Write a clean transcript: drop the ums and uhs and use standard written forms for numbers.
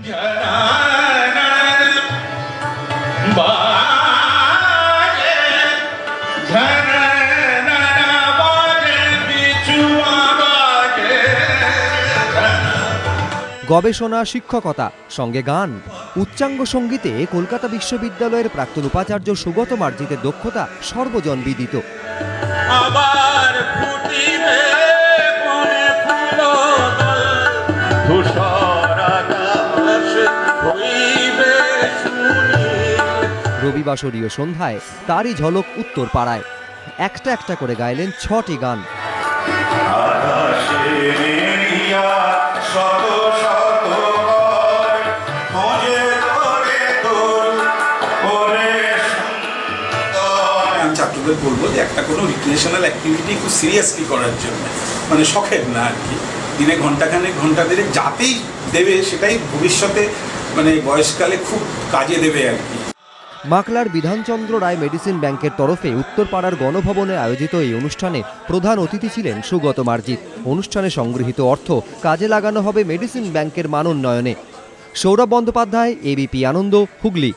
গবেষণা, শিক্ষকতা, সঙ্গে গান, উচ্চাঙ্গ সঙ্গীতে কলকাতা বিশ্ববিদ্যালয়ের প্রাক্তন উপাচার্য সুগত মার্জিতের দক্ষতা সর্বজনবিদিত। রবিবাসরীয় সন্ধ্যায় তারই ঝলক উত্তরপাড়ায়। একটা একটা করে গাইলেন ৬টি গান। ছাত্রদের বলবো যে একটা কোনো রিক্রিয়েশনাল অ্যাক্টিভিটি খুব সিরিয়াসলি করার জন্য, মানে শখের না আর কি, দিনে ঘন্টাখানেক ঘন্টা দেড়েক যাতেই দেবে সেটাই ভবিষ্যতে মানে বয়সকালে খুব কাজে দেবে আর কি। মাকলার বিধানচন্দ্র রায় মেডিসিন ব্যাংকের তরফে উত্তরপাড়ার গণভবনে আয়োজিত এই অনুষ্ঠানে প্রধান অতিথি ছিলেন সুগত মার্জিত। অনুষ্ঠানে সংগৃহীত অর্থ কাজে লাগানো হবে মেডিসিন ব্যাংকের মান উন্নয়নে। সৌরভ বন্দ্যোপাধ্যায়, এবিপি আনন্দ, হুগলি।